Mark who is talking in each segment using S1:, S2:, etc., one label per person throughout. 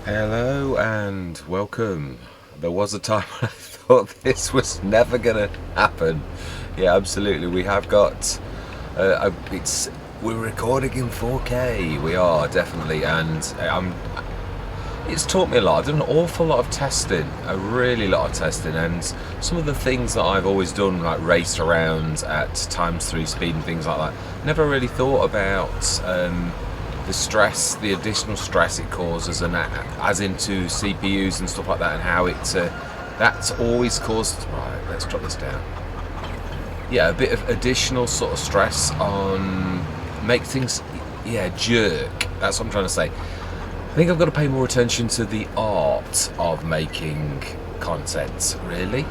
S1: Hello and welcome. There was a time when I thought this was never gonna happen. Yeah, absolutely. We have got. We're recording in 4K. We are definitely, and it's taught me a lot. I've done an awful lot of testing, a really lot of testing, and some of the things that I've always done, like raced around at ×3 speed and things like that, never really thought about the stress, the additional stress it causes, and as into CPUs and stuff like that, and how that's always caused. Right, let's drop this down. Yeah, a bit of additional sort of stress on make things, jerk. That's what I'm trying to say. I think I've got to pay more attention to the art of making content, really.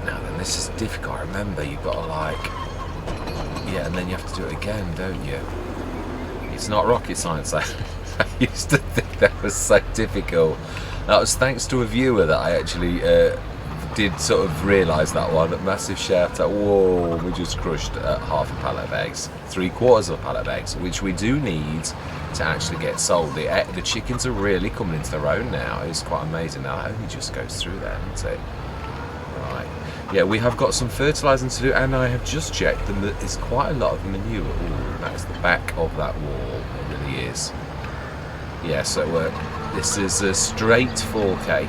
S1: Now then, this is difficult. Remember, you've got to and then you have to do it again, don't you? It's not rocket science. I used to think that was so difficult. That was thanks to a viewer that I actually did sort of realise that one. A massive shout out, whoa, we just crushed half a pallet of eggs, 3/4 of a pallet of eggs, which we do need to actually get sold. The chickens are really coming into their own now. It's quite amazing now. It only just goes through there, doesn't it? Right. Yeah, we have got some fertilising to do, and I have just checked, and there's quite a lot of manure. Ooh, that's the back of that wall. It really is. Yeah, so this is a straight 4K.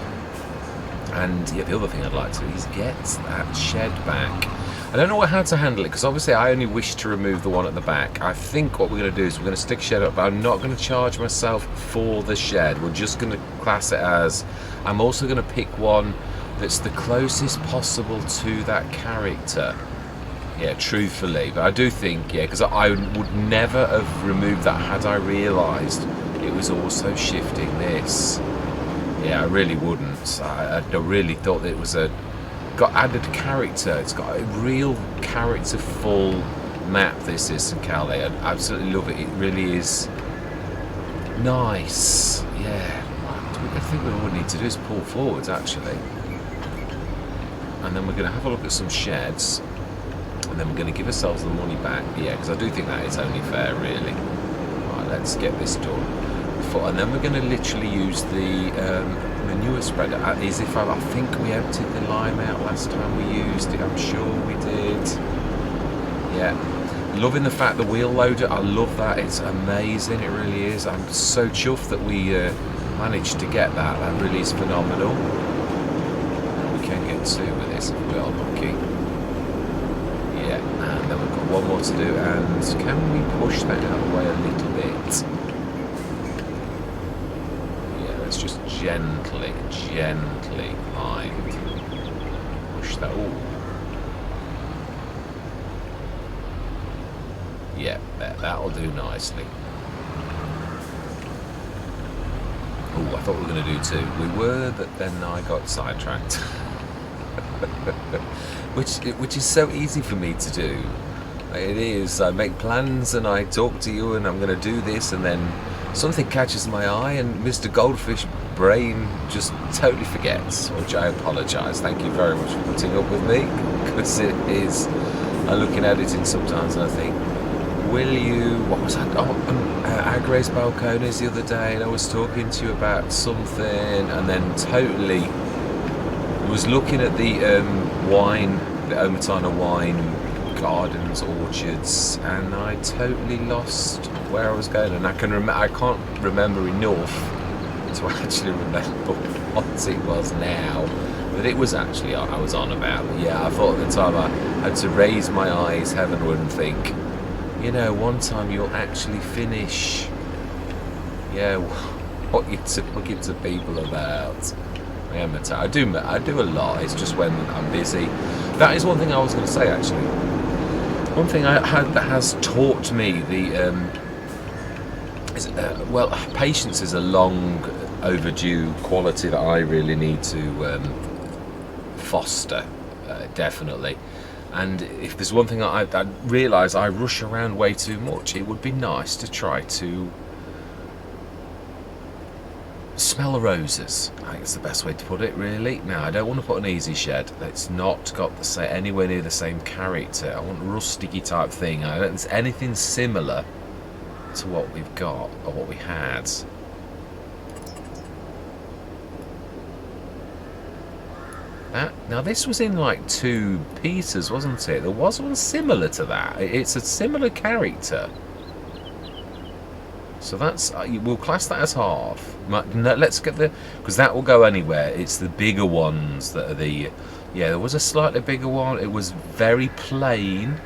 S1: And yeah, the other thing I'd like to do is get that shed back. I don't know how to handle it, because obviously I only wish to remove the one at the back. I think what we're going to do is we're going to stick shed up, but I'm not going to charge myself for the shed. We're just going to class it as, I'm also going to pick one that's the closest possible to that character. Yeah, truthfully. But I do think, because I would never have removed that had I realised it was also shifting this. Yeah, I really wouldn't. I really thought that it was got added character. It's got a real characterful map, this is St. Kalle. I absolutely love it. It really is nice. Yeah. I think what we need to do is pull forwards, actually. And then we're going to have a look at some sheds. And then we're going to give ourselves the money back. Yeah, because I do think that is only fair, really. Right, let's get this done. And then we're going to literally use the manure spreader. As if I think we emptied the lime out last time we used it. I'm sure we did. Yeah. Loving the fact the wheel loader. I love that. It's amazing. It really is. I'm so chuffed that we managed to get that. That really is phenomenal. We can get two with this if we are lucky. Yeah. And then we've got one more to do. And can we push that out of the way a little bit? Let's just gently mind push that. Ooh. Yeah, that'll do nicely. Oh, I thought we were going to do two. We were, but then I got sidetracked. which is so easy for me to do. It is. I make plans and I talk to you and I'm going to do this, and then something catches my eye and Mr. Goldfish brain just totally forgets, which I apologise. Thank you very much for putting up with me, because it is. I look at editing sometimes and I think, will you, what was that? Agres Balcones the other day, and I was talking to you about something, and then totally was looking at the Omatana wine gardens, orchards, and I totally lost where I was going, and I can't remember enough to actually remember what it was now, but it was actually I was on about. But yeah, I thought at the time I had to raise my eyes heavenward and think, one time you'll actually finish. Yeah, what you're talking to people about. I do a lot. It's just when I'm busy. That is one thing I was going to say, actually. One thing that has taught me patience is a long overdue quality that I really need to foster, definitely. And if there's one thing I realise I rush around way too much, it would be nice to try to smell the roses. I think it's the best way to put it, really. Now, I don't want to put an easy shed that's not got anywhere near the same character. I want a rusticy type thing. I don't think there's anything similar to what we've got or what we had. Now this was in like 2 pieces, wasn't it? There was one similar to that. It's a similar character. So that's we'll class that as half. No, let's get the, because that will go anywhere. It's the bigger ones that are the, yeah. There was a slightly bigger one. It was very plain.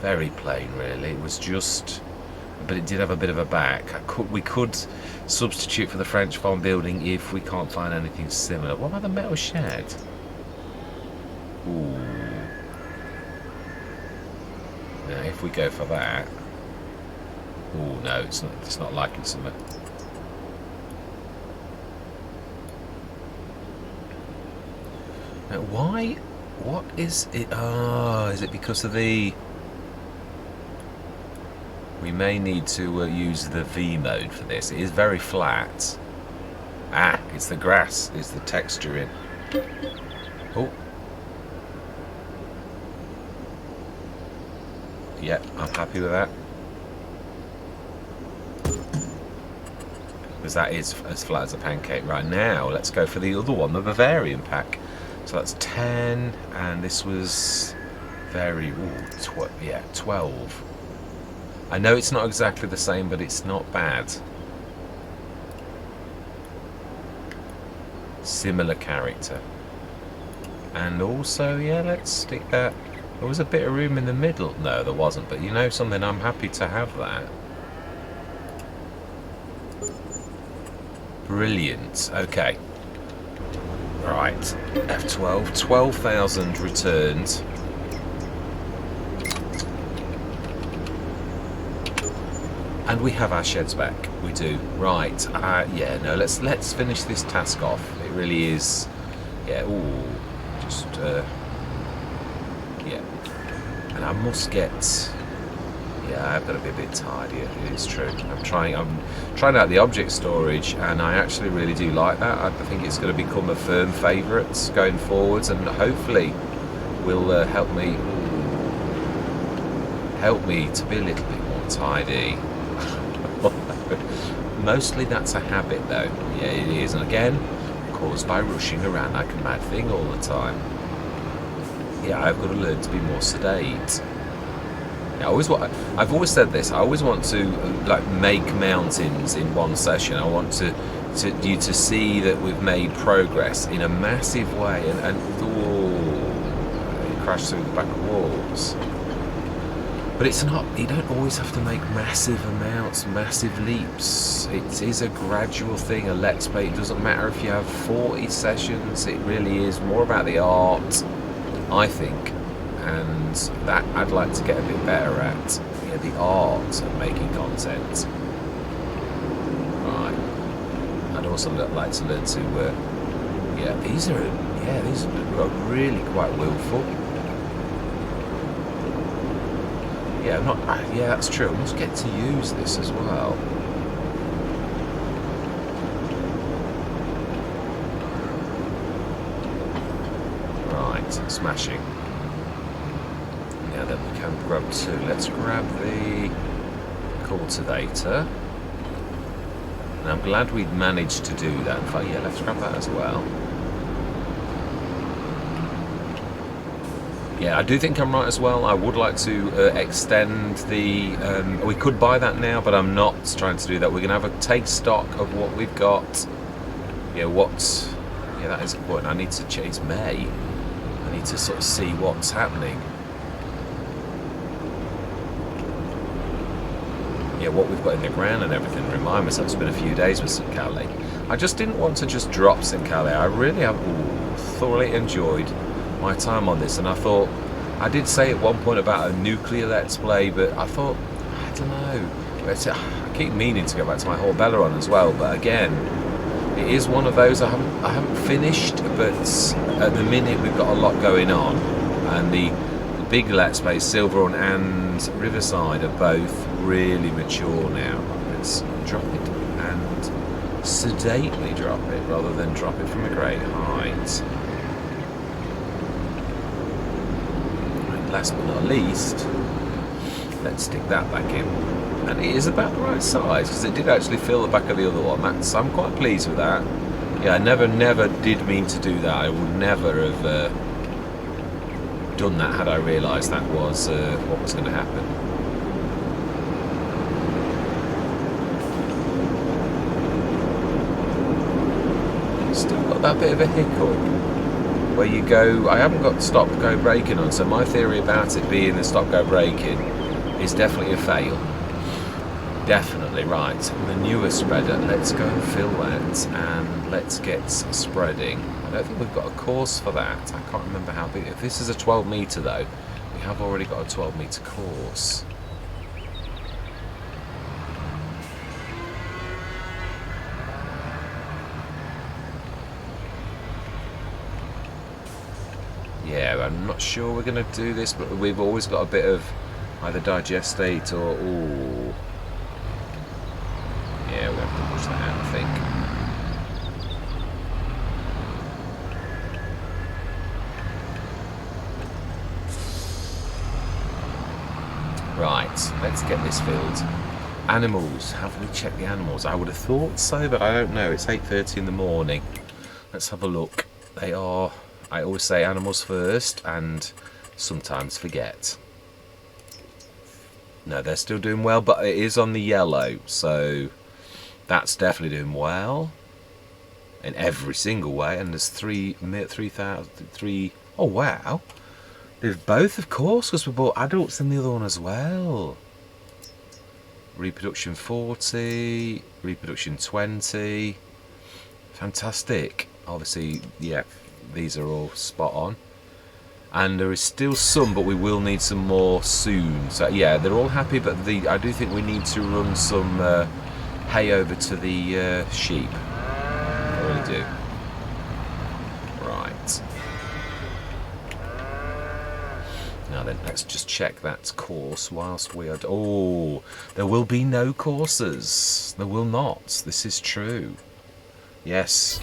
S1: Very plain, really. It was just, but it did have a bit of a back. We could substitute for the French farm building if we can't find anything similar. What about the metal shed? Ooh. Now, if we go for that, oh no, it's not liking something. Now, why? What is it? Ah, is it because of the? We may need to use the V mode for this. It is very flat. Ah, it's the grass. It's the texture in. Oh. Yeah, I'm happy with that. Because that is as flat as a pancake. Right, now, let's go for the other one, the Bavarian pack. So that's 10, and this was very, ooh, yeah, 12. I know it's not exactly the same, but it's not bad. Similar character. And also, yeah, let's stick that. There was a bit of room in the middle. No, there wasn't, but you know something, I'm happy to have that. Brilliant. Okay. Right. F12. 12,000 returned. And we have our sheds back. We do. Right. Yeah, no, let's finish this task off. It really is. Yeah, ooh. Just, yeah. And I must get. Yeah, I've got to be a bit tidier. It is true. I'm trying out the object storage, and I actually really do like that. I think it's going to become a firm favourite going forwards, and hopefully will help me to be a little bit more tidy. Mostly that's a habit, though. Yeah, it is, and again, caused by rushing around like a mad thing all the time. Yeah, I've got to learn to be more sedate. I've always said this. I always want to like make mountains in one session. I want you to see that we've made progress in a massive way, and it crashed through the back of walls. But it's not. You don't always have to make massive amounts, massive leaps. It is a gradual thing. A let's play. It doesn't matter if you have 40 sessions. It really is more about the art, I think. And that I'd like to get a bit better at. Yeah, the art of making content. Right. I'd also like to learn to. Yeah, these are really quite willful. Yeah, yeah, that's true. I must get to use this as well. Right, smashing. Now then we can grab 2. Let's grab the cultivator. And I'm glad we'd managed to do that. In fact, yeah, let's grab that as well. Yeah, I do think I'm right as well. I would like to extend the... we could buy that now, but I'm not trying to do that. We're going to take stock of what we've got. Yeah, yeah, that is important. I need to chase May. I need to sort of see what's happening. Yeah, what we've got in the ground and everything. Remind myself, it's been a few days with St. Kalle. I just didn't want to just drop St. Kalle. I really have thoroughly enjoyed my time on this, and I thought, I did say at one point about a nuclear let's play, but I thought, I don't know, I keep meaning to go back to my whole Belleron as well, but again, it is one of those I haven't finished, but at the minute we've got a lot going on, and the big let's play, Silverhorn and Riverside, are both really mature now. Let's drop it and sedately drop it rather than drop it from a great height. Last but not least, let's stick that back in. And it is about the right size, because it did actually fill the back of the other one. I'm quite pleased with that. Yeah, I never did mean to do that. I would never have done that had I realised that was what was going to happen. Still got that bit of a hiccup where you go. I haven't got stop-go braking on, so my theory about it being the stop-go braking is definitely a fail. Definitely. Right, the newer spreader, let's go and fill that and let's get spreading. I don't think we've got a course for that. I can't remember how big. If this is a 12 metre though, we have already got a 12 metre course. Yeah, I'm not sure we're going to do this, but we've always got a bit of either digestate or... Ooh. Yeah, we have to push that out, I think. Right, let's get this filled. Animals, have we checked the animals? I would have thought so, but I don't know. It's 8:30 in the morning. Let's have a look. They are... I always say animals first and sometimes forget. No, they're still doing well, but it is on the yellow, so that's definitely doing well in every single way. And there's 3,003. Oh wow, they've both, of course, because we bought adults in the other one as well. Reproduction 40, reproduction 20. Fantastic. Obviously, yeah, these are all spot on. And there is still some, but we will need some more soon. So yeah, they're all happy, but I do think we need to run some hay over to the sheep. I really do. Right. Now then, let's just check that course whilst we are... Oh, there will be no courses. There will not. This is true. Yes.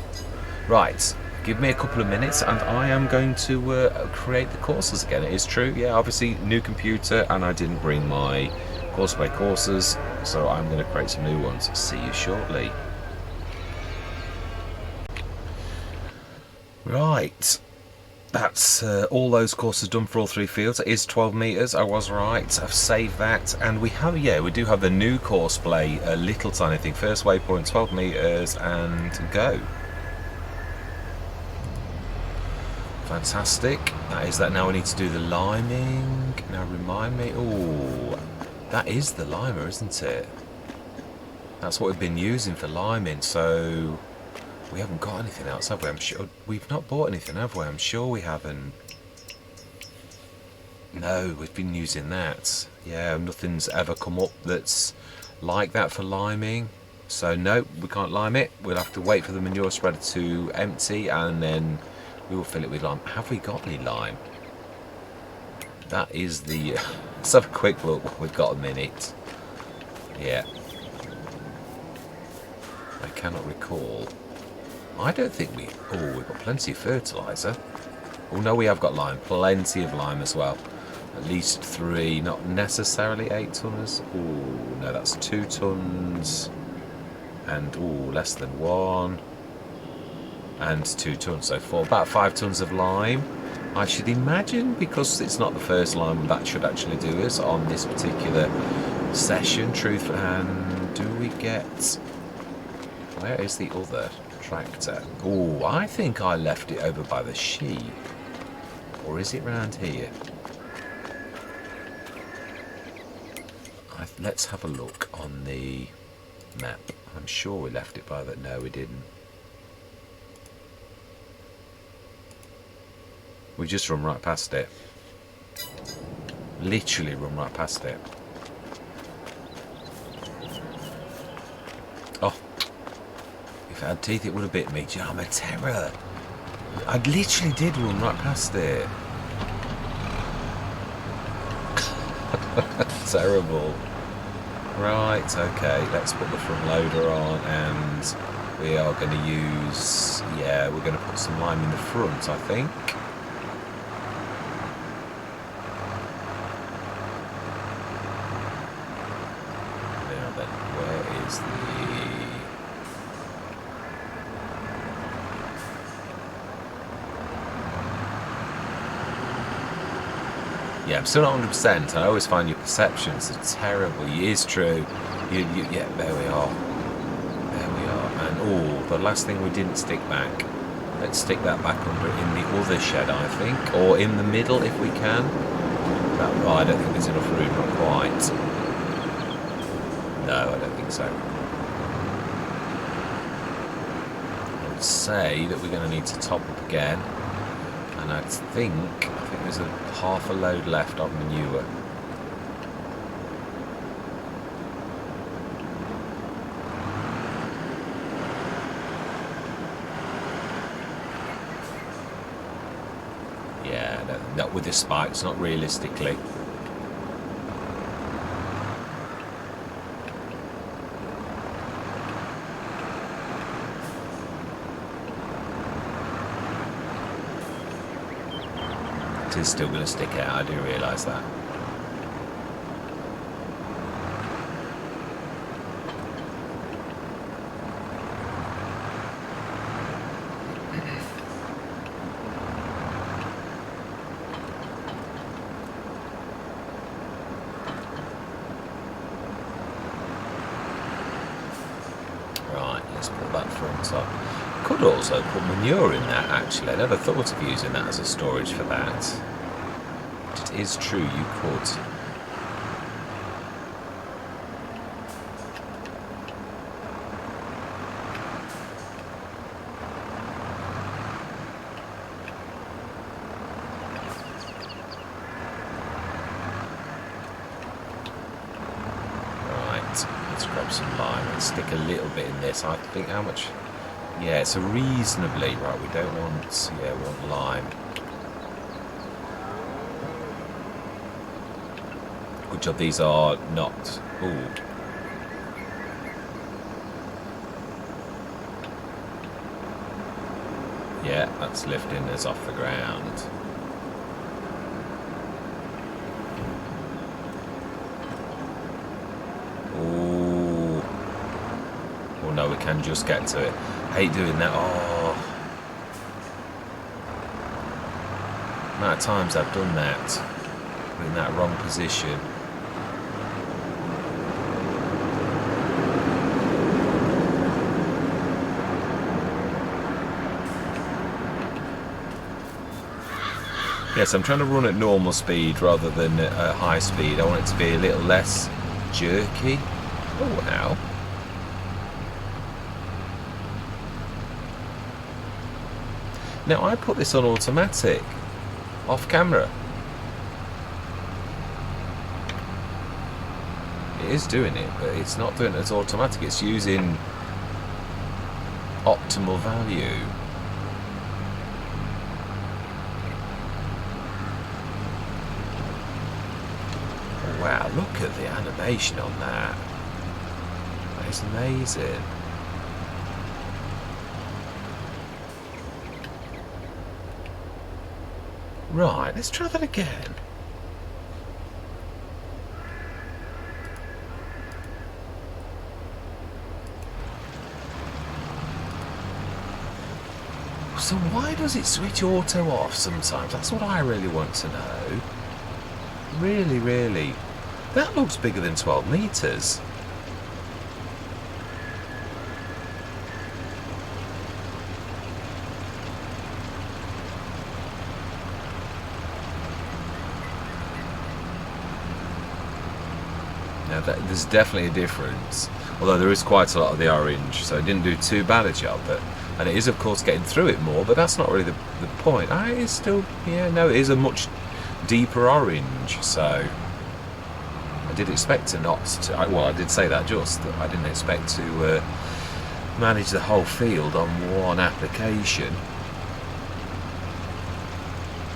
S1: Right. Give me a couple of minutes and I am going to create the courses again. It is true, yeah, obviously new computer and I didn't bring my course by courses, so I'm going to create some new ones. See you shortly. Right, that's all those courses done for all three fields. It is 12 metres, I was right. I've saved that, and we have, yeah, we do have the new course play, a little tiny thing. First waypoint, 12 metres, and go. Fantastic. That is that. Now we need to do the liming. Now remind me. Oh, that is the limer, isn't it? That's what we've been using for liming. So we haven't got anything else, have we? I'm sure we've not bought anything, have we? I'm sure we haven't. No, we've been using that. Yeah, nothing's ever come up that's like that for liming. So no, we can't lime it. We'll have to wait for the manure spreader to empty and then we will fill it with lime. Have we got any lime? That is the... let's have a quick look. We've got a minute. Yeah. I cannot recall. I don't think we... Oh, we've got plenty of fertiliser. Oh no, we have got lime. Plenty of lime as well. At least 3, not necessarily 8 tonnes. Oh, no, that's 2 tonnes. And, oh, less than 1. And 2 tonnes, so 4, about 5 tonnes of lime. I should imagine, because it's not the first lime, that should actually do us on this particular session. Truth, and do we get... Where is the other tractor? Oh, I think I left it over by the sheep. Or is it round here? Let's have a look on the map. I'm sure we left it by that. No, we didn't. We just run right past it. Literally run right past it. Oh. If it had teeth, it would have bit me. Gee, I'm a terror. I literally did run right past it. Terrible. Right, okay. Let's put the front loader on and we are going to use... Yeah, we're going to put some lime in the front, I think. Where's the... Yeah, I'm still not 100%. I always find your perceptions are terrible. It is true. Yeah, there we are. There we are. And oh, the last thing we didn't stick back. Let's stick that back under in the other shed, I think, or in the middle if we can. That, oh, I don't think there's enough room, not quite. No, I don't think so. I would say that we're going to need to top up again, and I think there's a half a load left on manure. Yeah, no, not with the spikes, not realistically. It is still going to stick out, I do realise that. Right, let's put that front up. Could also put manure in that, actually. I never thought of using that as a storage for that. But it is true, you could. Right, let's grab some lime and stick a little bit in this. I think how much... Yeah, it's a reasonably... Right, we don't want... Yeah, we want lime. Good job these are not... Ooh. Yeah, that's lifting us off the ground. Ooh. Oh no, we can just get to it. I hate doing that. Oh. The amount of times I've done that. In that wrong position. Yes, I'm trying to run at normal speed rather than at high speed. I want it to be a little less jerky. Oh, ow. Now, I put this on automatic, off camera. It is doing it, but it's not doing it as automatic. It's using optimal value. Wow, look at the animation on that. That is amazing. Right, let's try that again. So why does it switch auto off sometimes? That's what I really want to know. Really, really. That looks bigger than 12 metres. Now there's definitely a difference. Although there is quite a lot of the orange, so it didn't do too bad a job. And it is, of course, getting through it more, but that's not really the point. It is still, yeah, no, it is a much deeper orange, so I did expect to not, well, I did say that just, that I didn't expect to manage the whole field on one application.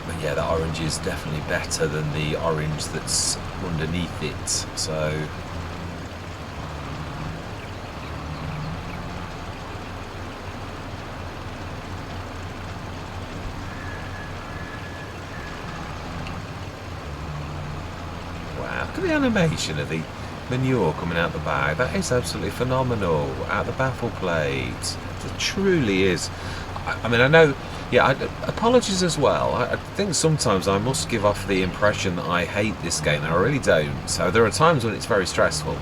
S1: But yeah, that orange is definitely better than the orange that's underneath it, so... Look at the animation of the manure coming out the bag. That is absolutely phenomenal. Out the baffle plate. It truly is. I mean, I know, yeah, apologies as well. I think sometimes I must give off the impression that I hate this game, and I really don't. So there are times when it's very stressful,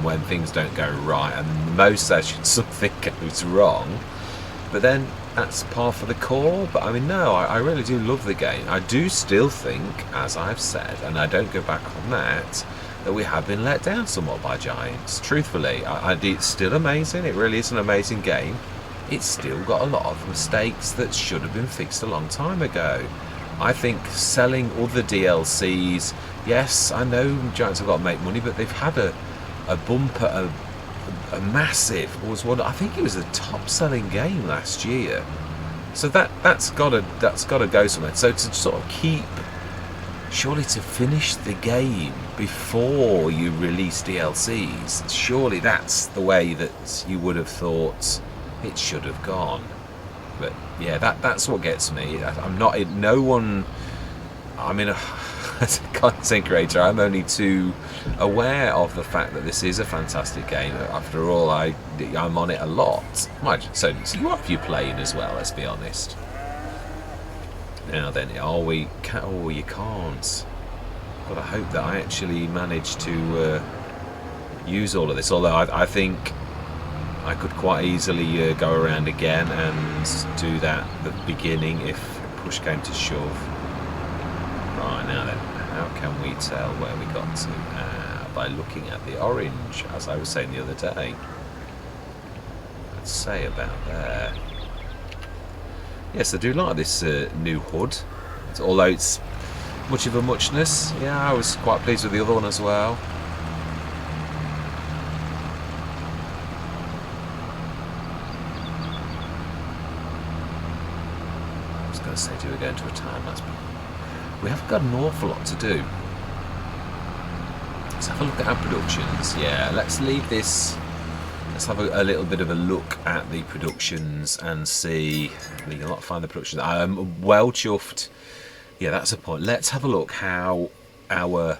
S1: when things don't go right, and most sessions something goes wrong. But then that's par for the course. But I mean, no, I really do love the game. I do still think, as I've said, and I don't go back on that we have been let down somewhat by Giants. Truthfully, it's still amazing. It really is an amazing game. It's still got a lot of mistakes that should have been fixed a long time ago. I think selling other DLCs, yes, I know Giants have got to make money, but they've had a bumper, a massive, I think it was a top-selling game last year. So that's got to go somewhere. So to sort of surely to finish the game before you release DLCs, surely that's the way that you would have thought it should have gone. But yeah, that's what gets me. I'm not, no one, I mean, as a content creator, I'm only too aware of the fact that this is a fantastic game. After all, I'm on it a lot. So you are, if you're playing as well, let's be honest. Now then, you can't. But I hope that I actually managed to use all of this. Although I think I could quite easily go around again and do that at the beginning if push came to shove. Right, now then, how can we tell where we got to? By looking at the orange, as I was saying the other day. Let's say about there. Yes, I do like this new hood. Although it's much of a muchness. Yeah, I was quite pleased with the other one as well. I was going to say, do we go into a time lapse? We haven't got an awful lot to do. Let's have a look at our productions. Yeah, let's leave this. Let's have a little bit of a look at the productions and see. We can find the productions. I'm well chuffed. Yeah, that's a point. Let's have a look how our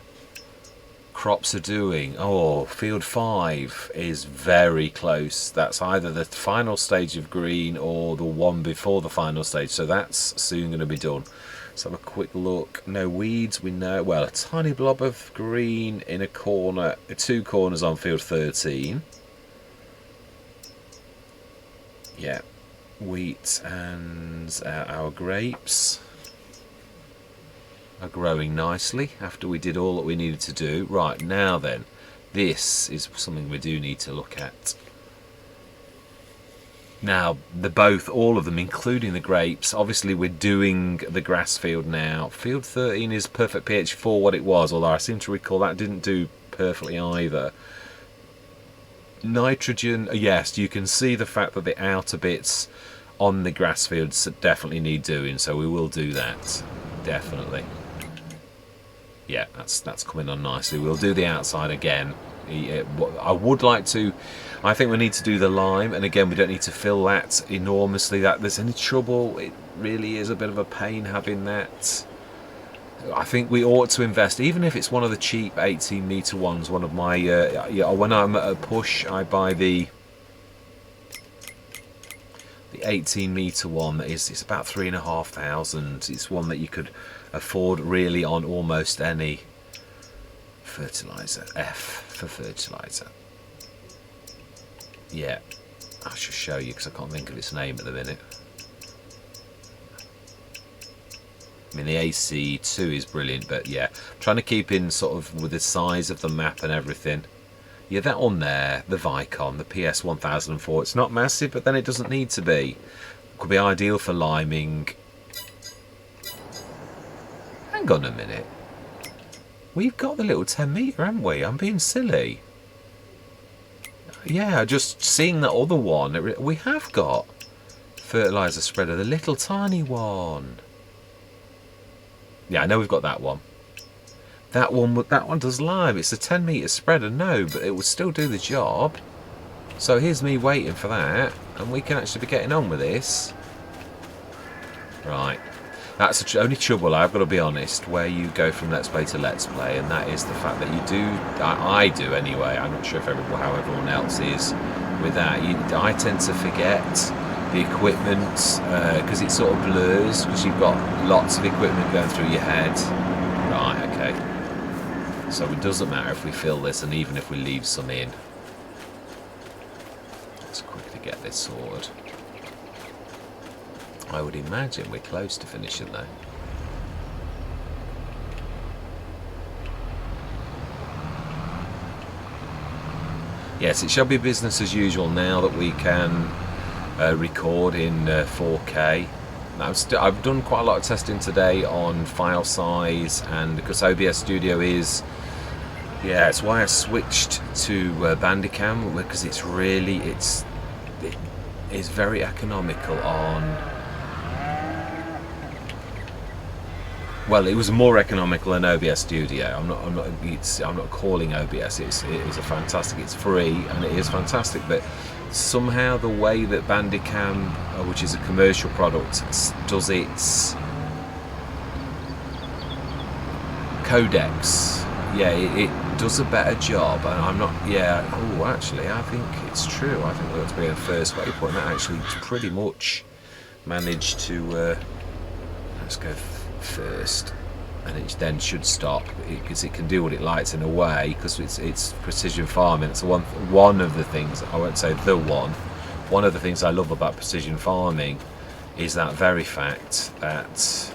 S1: crops are doing. Oh, field 5 is very close. That's either the final stage of green or the one before the final stage. So that's soon going to be done. Let's have a quick look. No weeds, we know. Well, a tiny blob of green in a corner, 2 corners on field 13. Yeah, wheat and our grapes are growing nicely after we did all that we needed to do. Right, now then, this is something we do need to look at. Now, all of them, including the grapes, obviously we're doing the grass field now. Field 13 is perfect pH for what it was, although I seem to recall that didn't do perfectly either. Nitrogen, yes, you can see the fact that the outer bits on the grass fields definitely need doing, so we will do that, definitely. Yeah, that's coming on nicely. We'll do the outside again. I would like to, I think we need to do the lime, and again we don't need to fill that enormously. That there's any trouble, it really is a bit of a pain having that. I think we ought to invest, even if it's one of the cheap 18-metre ones. One of my, when I'm at a push, I buy the 18-metre one. It's about 3,500. It's one that you could afford really on almost any fertiliser. F for fertiliser. Yeah, I should show you because I can't think of its name at the minute. I mean, the AC2 is brilliant, but yeah, trying to keep in sort of with the size of the map and everything. Yeah, that one there, the Vicon, the PS 1004, it's not massive, but then it doesn't need to be. Could be ideal for liming. Hang on a minute. We've got the little 10 metre, haven't we? I'm being silly. Yeah, just seeing that other one, we have got fertiliser spreader, the little tiny one. Yeah, I know we've got that one. That one does lime. It's a 10 metre spreader, no, but it will still do the job. So here's me waiting for that, and we can actually be getting on with this. Right. That's the only trouble, I've got to be honest, where you go from Let's Play to Let's Play, and that is the fact that you do, I do anyway, I'm not sure if how everyone else is with that, I tend to forget the equipment, because it sort of blurs, because you've got lots of equipment going through your head. Right, okay. So it doesn't matter if we fill this, and even if we leave some in. Let's quickly get this sorted. I would imagine we're close to finishing though. Yes, it shall be business as usual now that we can record in 4K. I've done quite a lot of testing today on file size, and because OBS Studio is, yeah, it's why I switched to Bandicam, because it's really, it is very economical on. Well, it was more economical than OBS Studio. I'm not calling OBS. It is a fantastic. It's free and it is fantastic. But somehow the way that Bandicam, which is a commercial product, does its codecs, yeah, it does a better job. And I'm not. Yeah. Oh, actually, I think it's true. I think we ought to be a first waypoint. That actually pretty much managed to. Let's go first, and it then should stop, because it can do what it likes in a way, because it's precision farming. It's one of the things, I won't say the one of the things I love about precision farming is that very fact that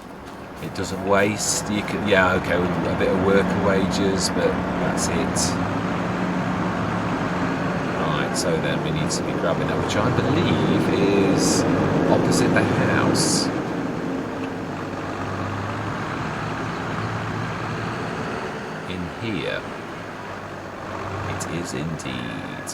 S1: it doesn't waste. You can, yeah, okay, a bit of worker wages, but that's it. Right, so then we need to be grabbing that, which I believe is opposite the house. Here it is indeed.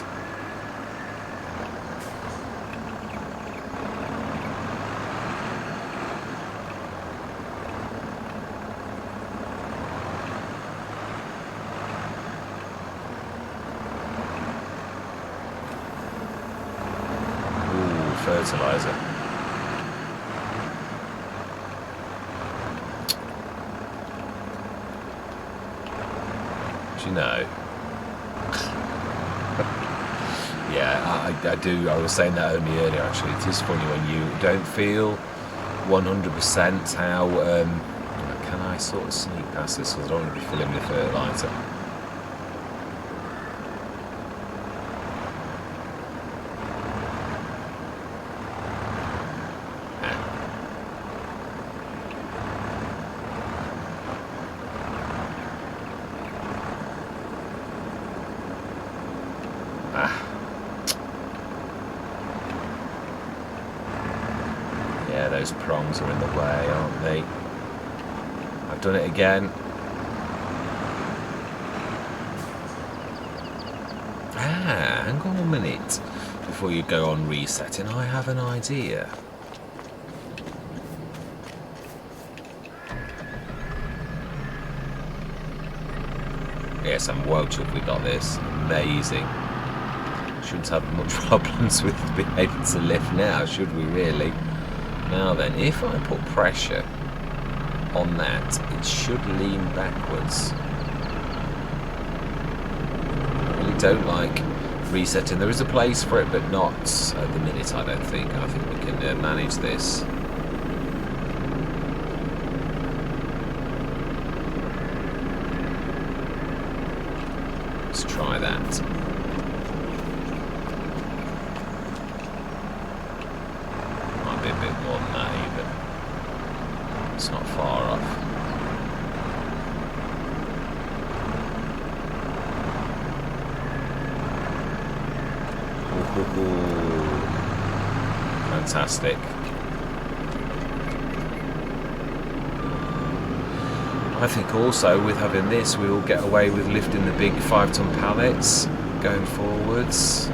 S1: Ooh, fertilizer. You know, yeah, I do. I was saying that only earlier. Actually, it is funny when you don't feel 100% how. Can I sort of sneak past this? Because I don't want to be filling with fertilizer. Yeah, those prongs are in the way, aren't they? I've done it again. Hang on a minute. Before you go on resetting, I have an idea. Yes, I'm well chuffed we got this. Amazing. Shouldn't have much problems with being able to lift now, should we really? Now then, if I put pressure on that, it should lean backwards. I really don't like resetting. There is a place for it, but not at the minute, I don't think. I think we can manage this. Let's try that. Might be a bit more than that even. It's not far off. Ooh, fantastic. I think also with having this we will get away with lifting the big 5-ton pallets going forwards.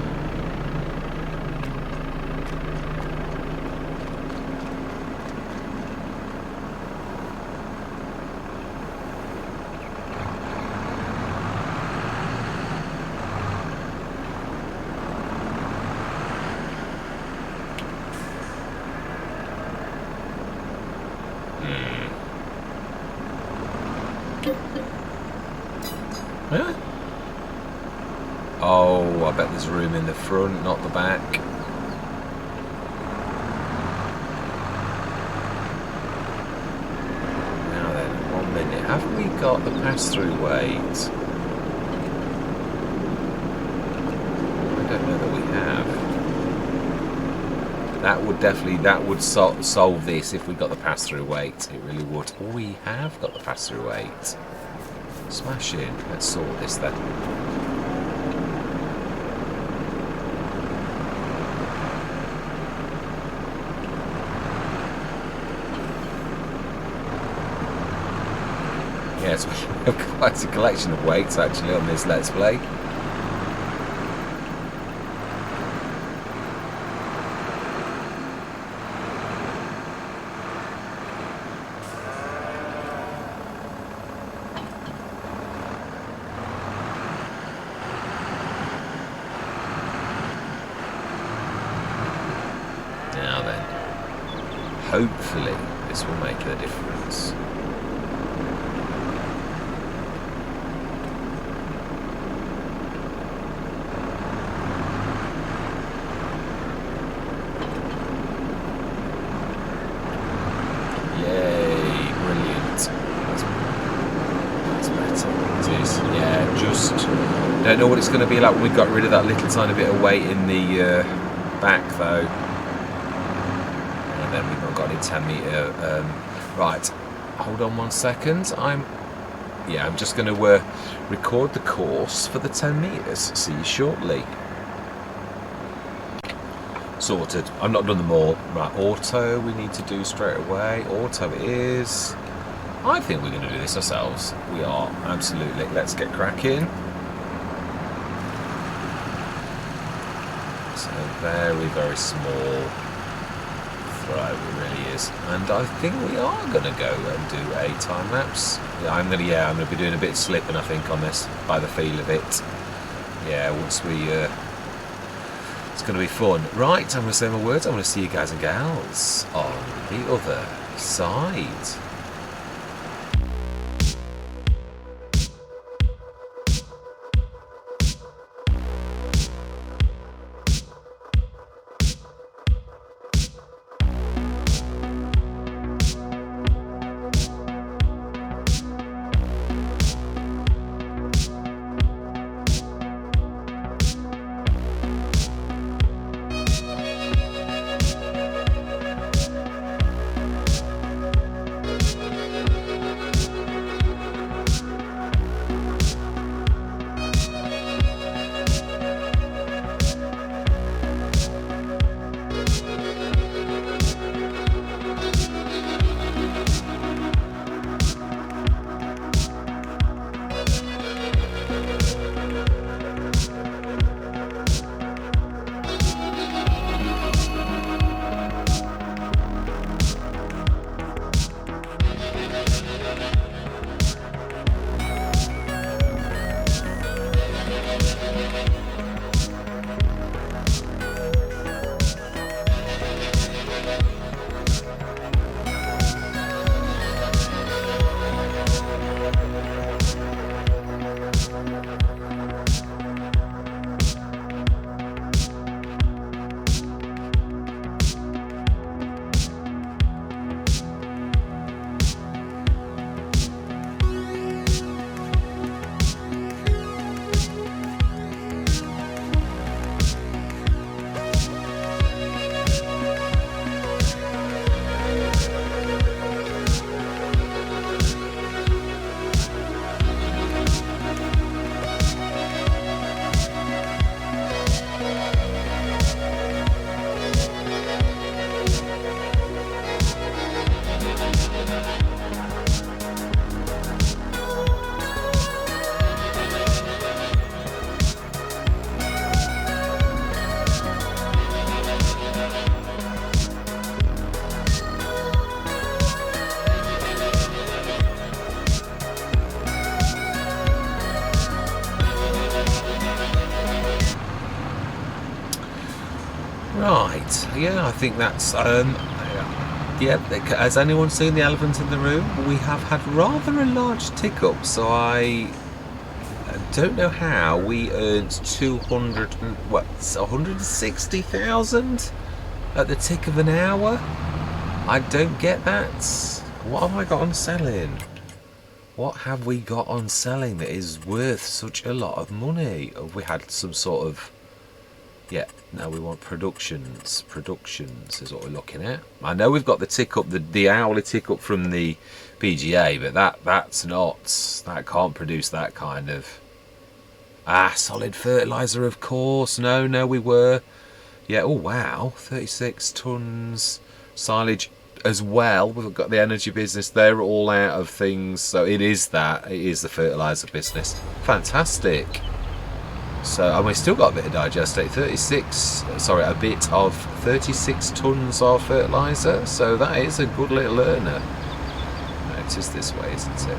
S1: Oh, I bet there's room in the front, not the back. Now then, 1 minute. Have we got the pass-through weight? I don't know that we have. That would solve this if we got the pass-through weight. It really would. Oh, we have got the pass-through weight. Smashing. Let's sort this then. Yes, we have quite a collection of weights actually on this Let's Play. Now then, hopefully this will make a difference. Don't know what it's going to be like when we got rid of that little tiny bit of weight in the back though. And then we've not got a 10 metre. Right, hold on 1 second. I'm just going to record the course for the 10 metres. See you shortly. Sorted. I've not done them all. Right, auto we need to do straight away. Auto it is. I think we're going to do this ourselves. We are, absolutely. Let's get cracking. So very, very small throw, it really is. And I think we are going to go and do a time lapse. Yeah, I'm going to be doing a bit of slipping, I think, on this, by the feel of it. Yeah, once we, it's going to be fun. Right, I'm going to say my words. I'm going to see you guys and gals on the other side. Right, yeah, I think that's, yeah, has anyone seen the elephant in the room? We have had rather a large tick up, so I don't know how we earned 160,000 at the tick of an hour. I don't get that. What have I got on selling? What have we got on selling that is worth such a lot of money? Have we had some sort of... Yeah, now we want productions. Productions is what we're looking at. I know we've got the tick up, the hourly tick up from the PGA, but that's not... That can't produce that kind of... solid fertiliser, of course. No, we were... Yeah, oh wow, 36 tonnes silage as well. We've got the energy business. They're all out of things, so it is that. It is the fertiliser business. Fantastic. So, and we've still got a bit of digestate. A bit of 36 tonnes of fertiliser. So that is a good little earner. No, it is this way, isn't it?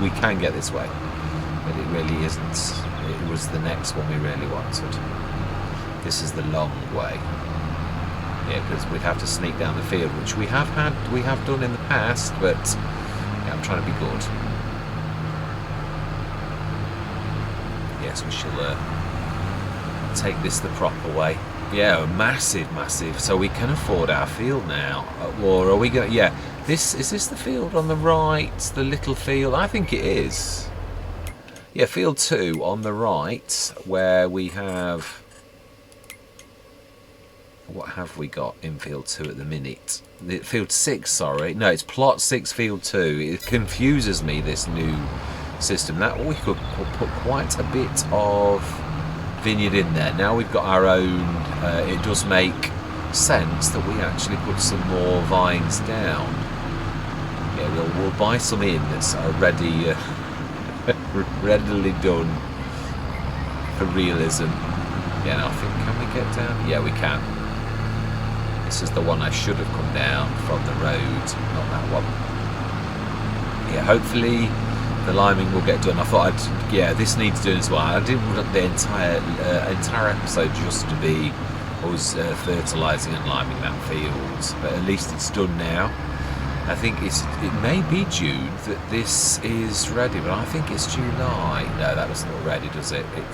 S1: We can get this way, but it really isn't. It was the next one we really wanted. This is the long way. Yeah, because we'd have to sneak down the field, which we have done in the past, but yeah, I'm trying to be good. Yes, we shall take this the proper way. Yeah, massive. So we can afford our field now. Or are we going? Yeah, is this the field on the right? The little field? I think it is. Yeah, field 2 on the right, where we have... What have we got in field 2 at the minute? Field 6, sorry. No, it's plot 6, field 2. It confuses me, this new system. That we could put quite a bit of vineyard in there. Now we've got our own, it does make sense that we actually put some more vines down. Yeah, we'll buy some in that's already readily done for realism. Yeah, now I think, can we get down? Yeah, we can. This is the one I should have come down from the road, not that one. Yeah, hopefully the liming will get done. I thought this needs doing as well. I didn't want the entire episode just to be us fertilising and liming that field, but at least it's done now. I think it may be June that this is ready, but I think it's July. No, that doesn't look ready, does it? It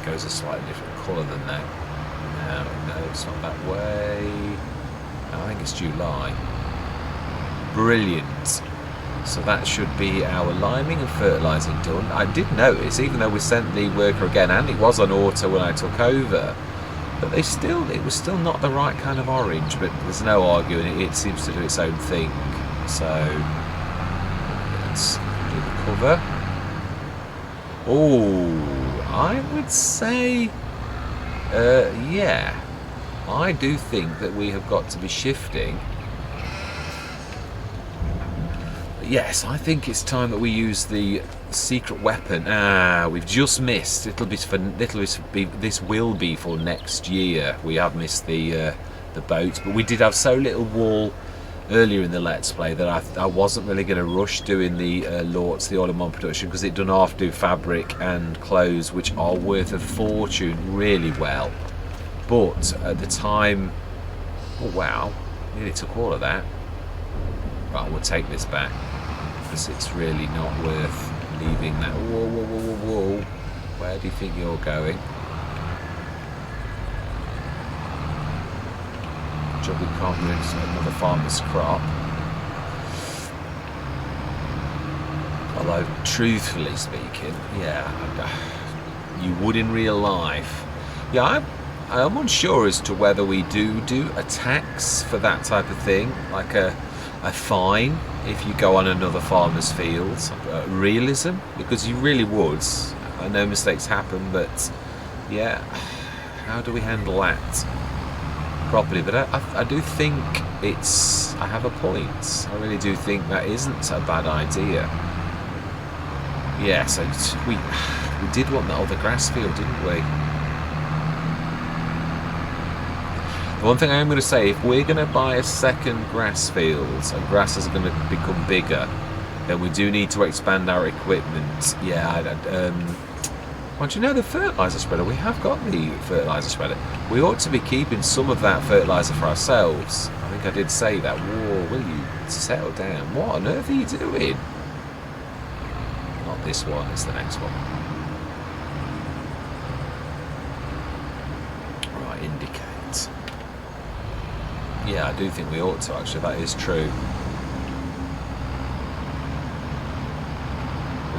S1: goes a slightly different colour than that. No, it's not that way. I think it's July. Brilliant. So that should be our liming and fertilising done. I did notice, even though we sent the worker again, and it was on auto when I took over, but it was still not the right kind of orange, but there's no arguing, it seems to do its own thing. So let's do the cover. Oh, I would say yeah, I do think that we have got to be shifting. Yes, I think it's time that we use the secret weapon. We've just missed. This will be for next year. We have missed the boat, but we did have so little wool earlier in the Let's Play that I wasn't really going to rush doing the Lorts, the all-in-one production, because it doesn't have to do fabric and clothes, which are worth a fortune really well. But at the time, oh wow, nearly took all of that. Right, we'll take this back, because it's really not worth leaving that. Whoa. Where do you think you're going? Job we can't ruin another farmer's crop. Although, truthfully speaking, yeah, you would in real life. Yeah, I'm unsure as to whether we do a tax for that type of thing, like a fine if you go on another farmer's field. Realism, because you really would. I know mistakes happen, but yeah, how do we handle that properly? But I do think I have a point. I really do think that isn't a bad idea. Yeah, so we did want that other grass field, didn't we? The one thing I am going to say, if we're going to buy a second grass field and grass is going to become bigger, then we do need to expand our equipment. Yeah, well, do you know the fertiliser spreader? We have got the fertiliser spreader. We ought to be keeping some of that fertiliser for ourselves. I think I did say that. Whoa, will you settle down? What on earth are you doing? Not this one is the next one. Right, indicate. Yeah, I do think we ought to, actually. That is true.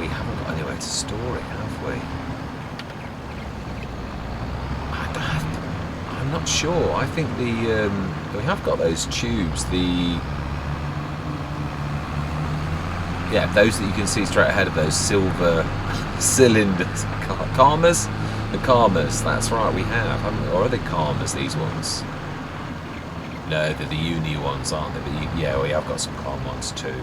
S1: We haven't got anywhere to store it, have we? I'm not sure. I think we have got those tubes. Those that you can see straight ahead of those silver cylinders. Karmas? The Karmas. That's right, we have, haven't we? Or are they Karmas, these ones? No, they're the uni ones, aren't they? But yeah, we have got some Karma ones too.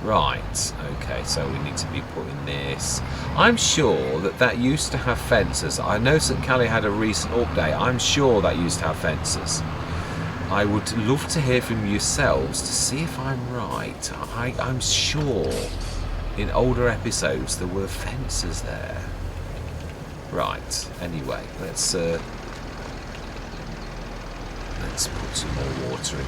S1: Right, okay, so we need to be putting this. I'm sure that used to have fences. I know St. Kalle had a recent update. I'm sure that used to have fences. I would love to hear from yourselves to see if I'm right. I'm sure in older episodes there were fences there. Right, anyway, let's put some more water in.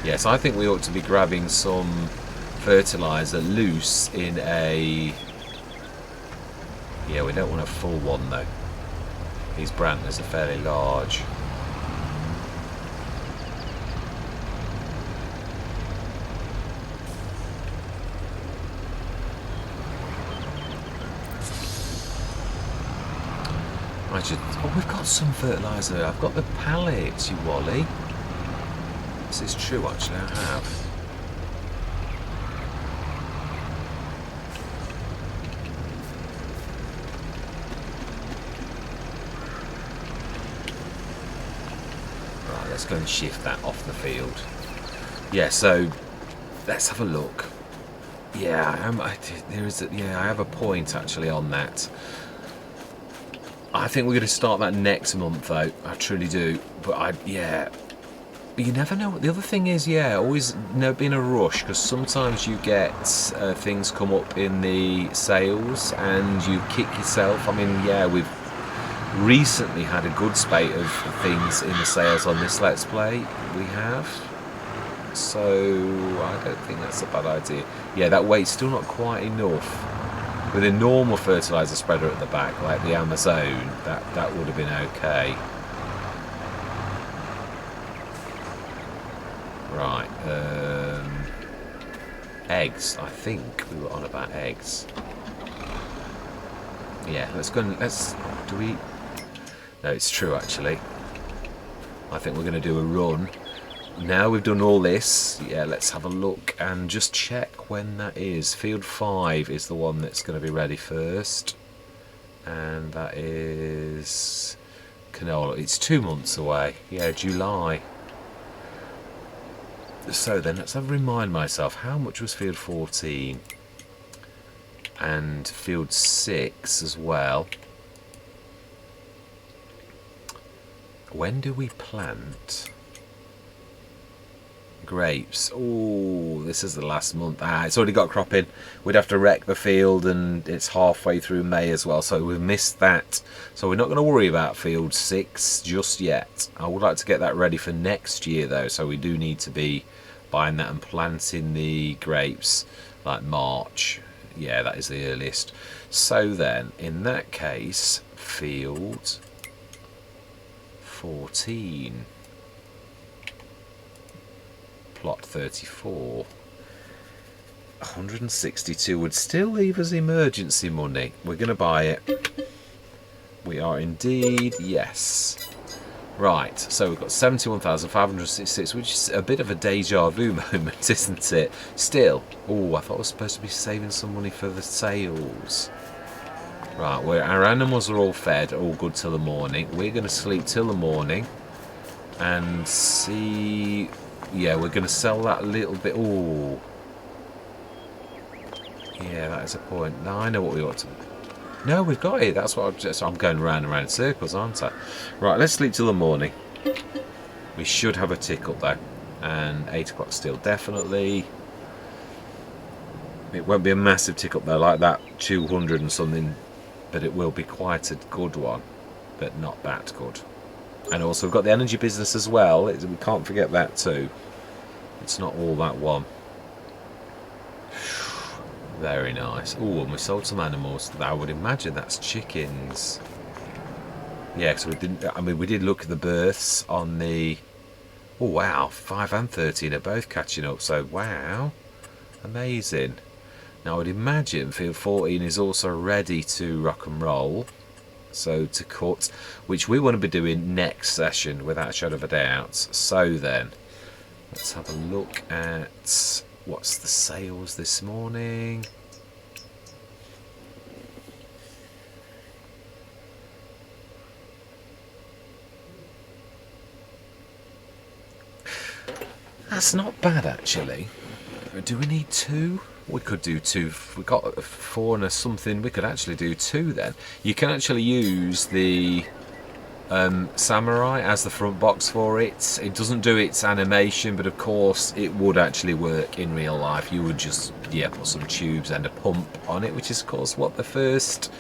S1: Yes, I think we ought to be grabbing some fertiliser loose in a... Yeah, we don't want a full one though. These Brantners are fairly large. Oh, we've got some fertiliser. I've got the pallets, you wally. This is true, actually, I have. Right, let's go and shift that off the field. Yeah, so let's have a look. Yeah, I have a point actually on that. I think we're going to start that next month, though. I truly do. But But you never know. The other thing is, always never be in a rush, because sometimes you get things come up in the sales and you kick yourself. I mean, we've recently had a good spate of things in the sales on this Let's Play. We have. So I don't think that's a bad idea. Yeah, that weight's still not quite enough. With a normal fertiliser spreader at the back, like the Amazon, that would have been okay. Right, eggs. I think we were on about eggs. Yeah, let's go and do we? No, it's true actually. I think we're going to do a run. Now we've done all this, let's have a look and just check when that is. Field 5 is the one that's going to be ready first. And that is canola. It's 2 months away. Yeah, July. So then let's remind myself, how much was field 14? And field 6 as well. When do we plant? Grapes. Oh, this is the last month. It's already got cropping. We'd have to wreck the field, and it's halfway through May as well, so we've missed that. So we're not going to worry about field 6 just yet. I would like to get that ready for next year though, so we do need to be buying that and planting the grapes like March. Yeah, that is the earliest. So then, in that case, field 14. Plot 34. 162 would still leave us emergency money. We're going to buy it. We are indeed, yes. Right, so we've got 71,566, which is a bit of a deja vu moment, isn't it? Still, I thought I was supposed to be saving some money for the sales. Right, our animals are all fed, all good till the morning. We're going to sleep till the morning and see. Yeah, we're going to sell that a little bit. Oh, yeah, that is a point. Now I know what we ought to. No, we've got it. That's what I'm going round and round in circles, aren't I? Right, let's sleep till the morning. We should have a tick up though, and 8 o'clock still definitely. It won't be a massive tick up though, like that 200 and something, but it will be quite a good one, but not that good. And also we've got the energy business as well. We can't forget that too. It's not all that one. Very nice. Oh, and we sold some animals. I would imagine that's chickens. Yeah, so we didn't. I mean, we did look at the births on the. Oh wow, 5 and 13 are both catching up. So wow, amazing. Now I would imagine field 14 is also ready to rock and roll. So to cut, which we want to be doing next session without a shadow of a doubt. So then, let's have a look at what's the sales this morning. That's not bad actually. Do we need 2? We could do 2. If we got 4 and a something, we could actually do 2 then. You can actually use the Samurai as the front box for it. It doesn't do its animation, but of course it would actually work in real life. You would just, yeah, put some tubes and a pump on it, which is of course what the first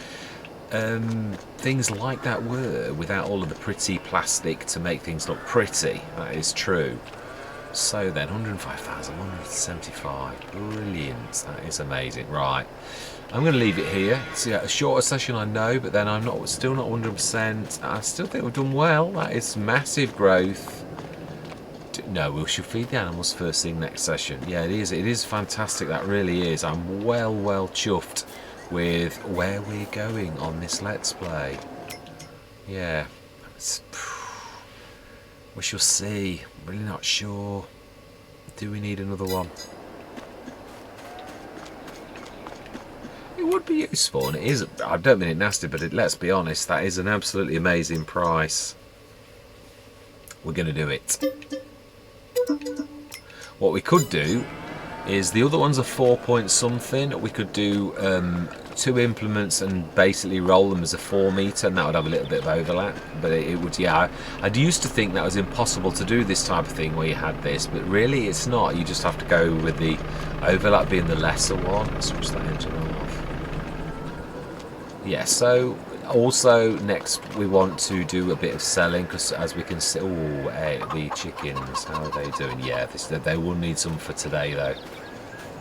S1: things like that were, without all of the pretty plastic to make things look pretty. That is true. So then, 105,175. Brilliant. That is amazing. Right. I'm going to leave it here. It's a shorter session, I know, but then I'm still not 100%. I still think we've done well. That is massive growth. No, we should feed the animals first thing next session. Yeah, it is. It is fantastic. That really is. I'm well chuffed with where we're going on this Let's Play. Yeah. We shall see. Really not sure. Do we need another one? It would be useful, and it is. I don't mean it nasty, but let's be honest, that is an absolutely amazing price. We're going to do it. What we could do is, the other ones are 4 point something. We could do 2 implements and basically roll them as a 4 meter, and that would have a little bit of overlap. But it would, yeah. I used to think that was impossible to do this type of thing where you had this, but really it's not. You just have to go with the overlap being the lesser one. Let's switch that engine off. Yeah. So also next we want to do a bit of selling, because as we can see, oh, hey, the chickens, how are they doing? Yeah, they will need some for today though.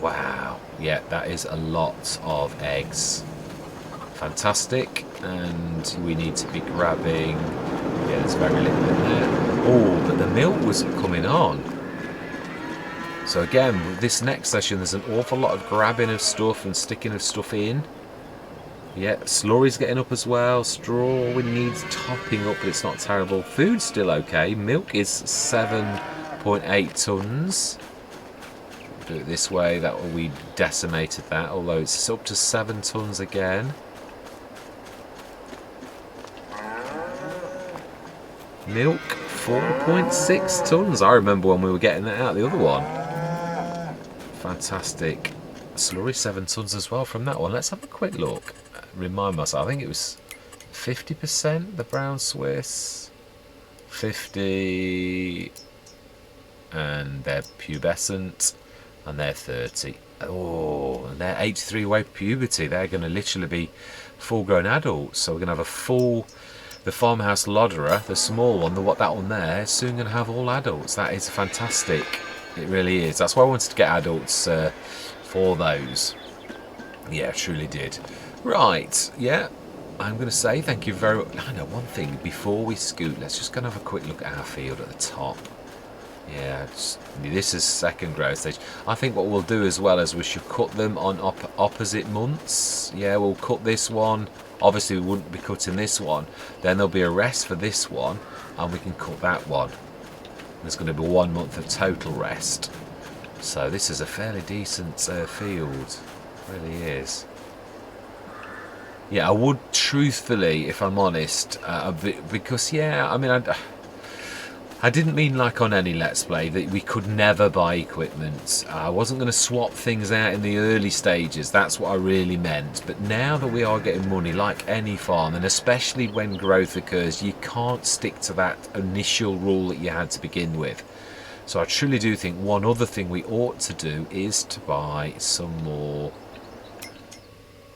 S1: Wow, yeah, that is a lot of eggs. Fantastic, and we need to be grabbing, yeah, there's very little in there. Oh, but the milk was coming on. So again, with this next session, there's an awful lot of grabbing of stuff and sticking of stuff in. Yeah, slurry's getting up as well. Straw, we need topping up, but it's not terrible. Food's still okay. Milk is 7.8 tons. Do it this way, that we decimated that, although it's up to 7 tons again. Milk 4.6 tons. I remember when we were getting that out, the other one. Fantastic. Slurry 7 tons as well from that one. Let's have a quick look. Remind myself, I think it was 50% the brown Swiss, 50, and they're pubescent. And they're 30. Oh, and they're 83 away puberty. They're going to literally be full-grown adults. So we're going to have a full, the farmhouse lodderer, the small one, that one there, is soon going to have all adults. That is fantastic. It really is. That's why I wanted to get adults for those. Yeah, truly did. Right, yeah. I'm going to say thank you very much. I know one thing before we scoot. Let's just go and have a quick look at our field at the top. Yeah, this is second growth stage. I think what we'll do as well is we should cut them on opposite months. Yeah, we'll cut this one. Obviously, we wouldn't be cutting this one. Then there'll be a rest for this one, and we can cut that one. There's going to be 1 month of total rest. So this is a fairly decent field. It really is. Yeah, I would truthfully, if I'm honest, because, yeah, I mean, I didn't mean like on any Let's Play that we could never buy equipment. I wasn't going to swap things out in the early stages. That's what I really meant. But now that we are getting money, like any farm, and especially when growth occurs, you can't stick to that initial rule that you had to begin with. So I truly do think one other thing we ought to do is to buy some more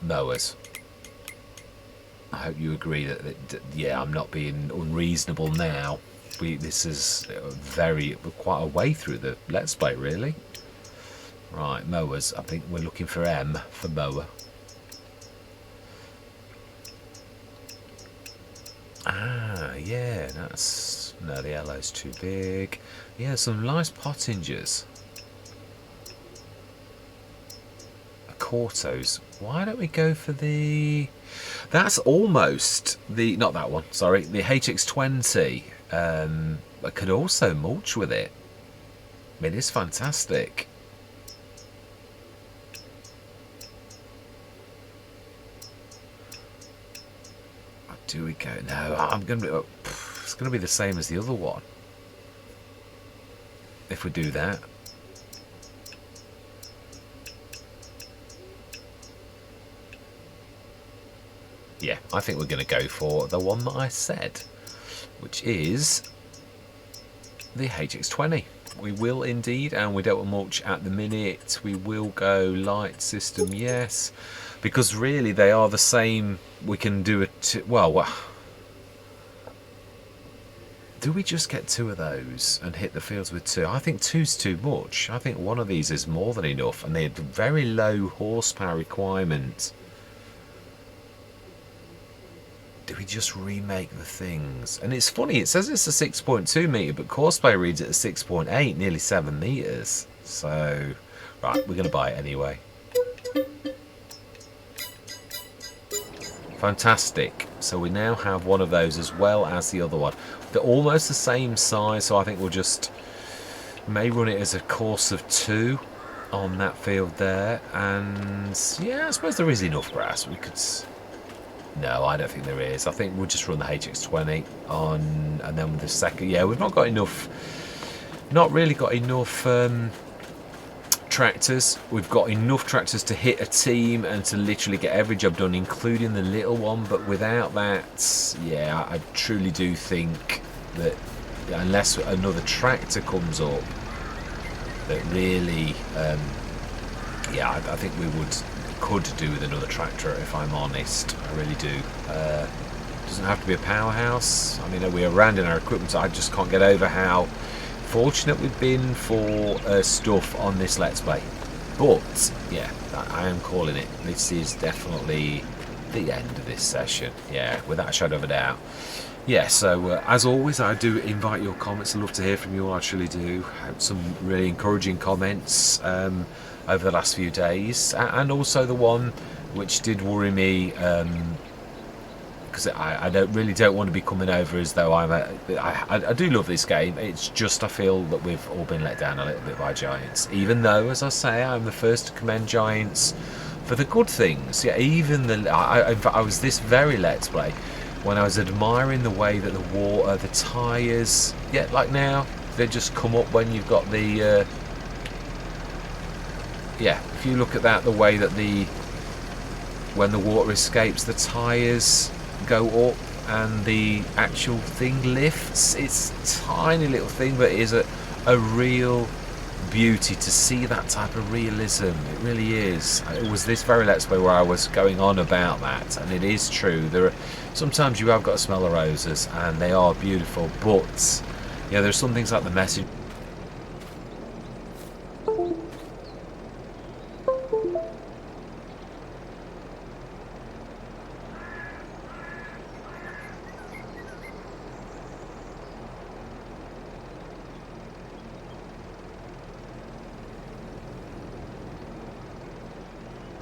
S1: mowers. I hope you agree that yeah, I'm not being unreasonable now. This is quite a way through the Let's Play, really. Right, mowers. I think we're looking for M for mower. Ah, yeah, that's... No, the yellow's too big. Yeah, some nice pottingers. Cortos. Why don't we go for the... That's almost the... Not that one, sorry. The HX20. I could also mulch with it. I mean, it's fantastic. Do we go? No, I'm going to be... It's going to be the same as the other one. If we do that. Yeah, I think we're going to go for the one that I said, which is the HX20. We will indeed, and we don't want mulch at the minute. We will go light system, yes, because really they are the same. We can do it. Well, do we just get 2 of those and hit the fields with 2? I think 2's too much. I think one of these is more than enough, and they have very low horsepower requirement. Do we just remake the things? And it's funny, it says it's a 6.2 metre, but Courseplay reads it as 6.8, nearly 7 metres. So, right, we're going to buy it anyway. Fantastic. So we now have one of those as well as the other one. They're almost the same size, so I think we'll just may run it as a course of 2 on that field there. And yeah, I suppose there is enough grass. We could... No, I don't think there is. I think we'll just run the HX20 on, and then with the second... Yeah, we've not got enough... Not really got enough tractors. We've got enough tractors to hit a team and to literally get every job done, including the little one. But without that, yeah, I truly do think that unless another tractor comes up, that really... yeah, I think we could do with another tractor, if I'm honest. I really do. Doesn't have to be a powerhouse. I mean, we're around in our equipment, so I just can't get over how fortunate we've been for stuff on this Let's Play. But yeah, I am calling it. This is definitely the end of this session. Yeah, without a shadow of a doubt. Yeah, so as always, I do invite your comments. I love to hear from you all, I truly do. Some really encouraging comments over the last few days, and also the one which did worry me, because I really don't want to be coming over as though I do love this game. It's just I feel that we've all been let down a little bit by Giants, even though, as I say, I'm the first to commend Giants for the good things. Yeah, even I was this very Let's Play when I was admiring the way that the water, the tyres, yeah, like now, they just come up when you've got the yeah, if you look at that, the way that when the water escapes, the tyres go up and the actual thing lifts. It's a tiny little thing, but it is a real beauty to see that type of realism. It really is. It was this very Let's Play where I was going on about that, and it is true. There are sometimes you have got to smell the roses, and they are beautiful, but yeah, there's some things like the message